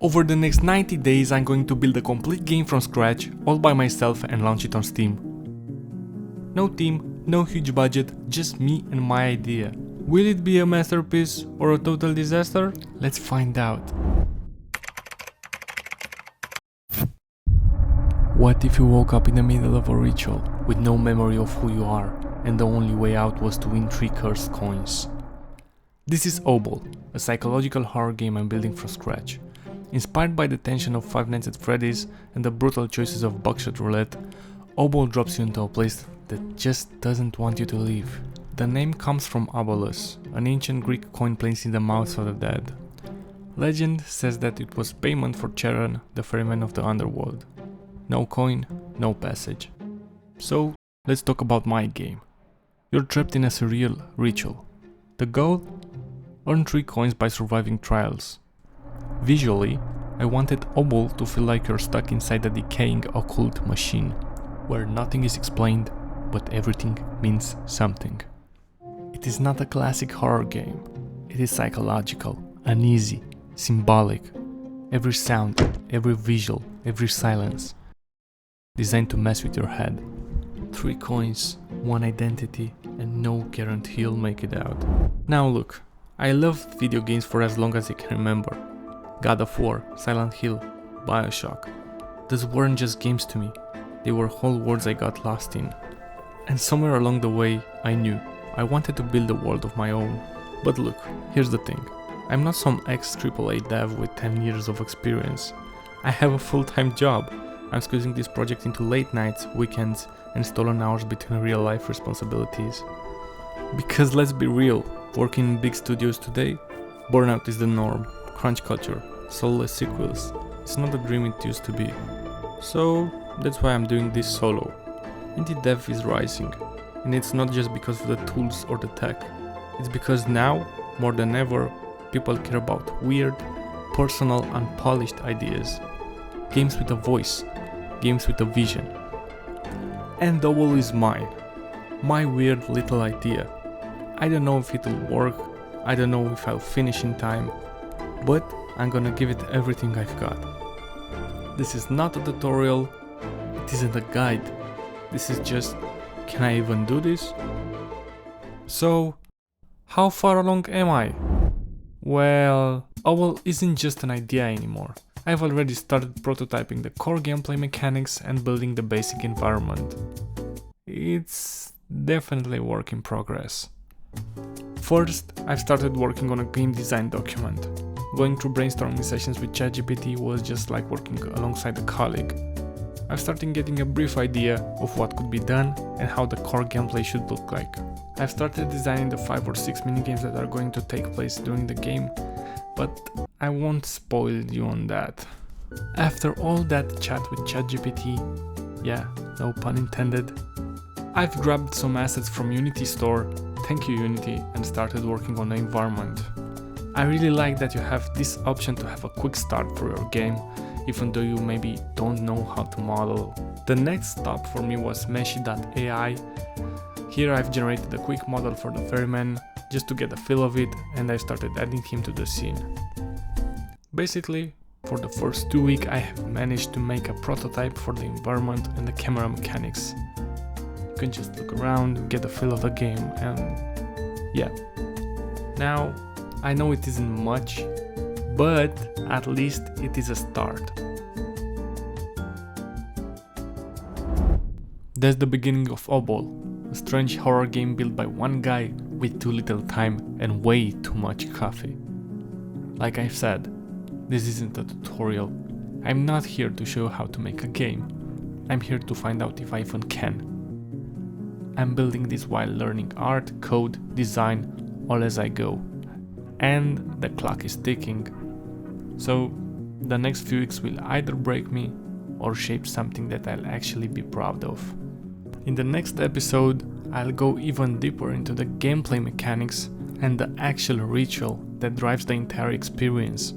Over the next 90 days I'm going to build a complete game from scratch, all by myself, and launch it on Steam. No team, no huge budget, just me and my idea. Will it be a masterpiece or a total disaster? Let's find out. What if you woke up in the middle of a ritual with no memory of who you are, and the only way out was to win 3 cursed coins? This is OBOL, a psychological horror game I'm building from scratch. Inspired by the tension of Five Nights at Freddy's and the brutal choices of Buckshot Roulette, OBOL drops you into a place that just doesn't want you to leave. The name comes from obolus, an ancient Greek coin placed in the mouths of the dead. Legend says that it was payment for Charon, the ferryman of the underworld. No coin, no passage. So, let's talk about my game. You're trapped in a surreal ritual. The goal? Earn 3 coins by surviving trials. Visually, I wanted OBOL to feel like you're stuck inside a decaying occult machine, where nothing is explained, but everything means something. It is not a classic horror game. It is psychological, uneasy, symbolic. Every sound, every visual, every silence. Designed to mess with your head. 3 coins, 1 identity, and no guarantee you'll make it out. Now look, I loved video games for as long as I can remember. God of War, Silent Hill, Bioshock. Those weren't just games to me, they were whole worlds I got lost in. And somewhere along the way, I knew I wanted to build a world of my own. But look, here's the thing. I'm not some ex-AAA dev with 10 years of experience. I have a full-time job. I'm squeezing this project into late nights, weekends, and stolen hours between real-life responsibilities. Because let's be real, working in big studios today, burnout is the norm, crunch culture, soulless sequels. It's not the dream it used to be. So that's why I'm doing this solo. Indiedev is rising, and it's not just because of the tools or the tech. It's because now, more than ever, people care about weird, personal, unpolished ideas. Games with a voice, games with a vision. And OBOL is mine. My weird little idea. I don't know if it'll work, I don't know if I'll finish in time, but I'm gonna give it everything I've got. This is not a tutorial, it isn't a guide. This is just, can I even do this? So, how far along am I? Well, OBOL isn't just an idea anymore. I've already started prototyping the core gameplay mechanics and building the basic environment. It's definitely a work in progress. First, I've started working on a game design document. Going through brainstorming sessions with ChatGPT was just like working alongside a colleague. I've started getting a brief idea of what could be done and how the core gameplay should look like. I've started designing the 5 or 6 minigames that are going to take place during the game, but I won't spoil you on that. After all that chat with ChatGPT, yeah, no pun intended, I've grabbed some assets from Unity store, thank you Unity, and started working on the environment. I really like that you have this option to have a quick start for your game, even though you maybe don't know how to model. The next stop for me was Meshy.ai. Here I've generated a quick model for the ferryman, just to get a feel of it, and I started adding him to the scene. Basically, for the first 2 weeks I have managed to make a prototype for the environment and the camera mechanics. You can just look around, get a feel of the game, and yeah. Now, I know it isn't much, but at least it is a start. That's the beginning of OBOL, a strange horror game built by one guy with too little time and way too much coffee. Like I've said, this isn't a tutorial. I'm not here to show how to make a game. I'm here to find out if I even can. I'm building this while learning art, code, design, all as I go. And the clock is ticking. So the next few weeks will either break me or shape something that I'll actually be proud of. In the next episode, I'll go even deeper into the gameplay mechanics and the actual ritual that drives the entire experience.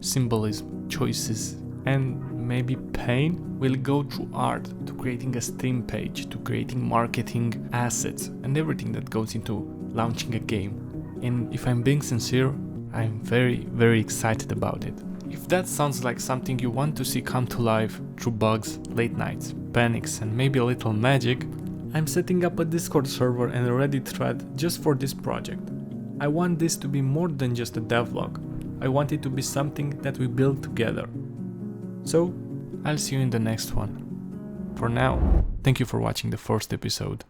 Symbolism, choices, and maybe pain. We'll go through art to creating a Steam page, to creating marketing assets, and everything that goes into launching a game. And if I'm being sincere, I'm very, very excited about it. If that sounds like something you want to see come to life through bugs, late nights, panics and maybe a little magic, I'm setting up a Discord server and a Reddit thread just for this project. I want this to be more than just a devlog. I want it to be something that we build together. So, I'll see you in the next one. For now, thank you for watching the first episode.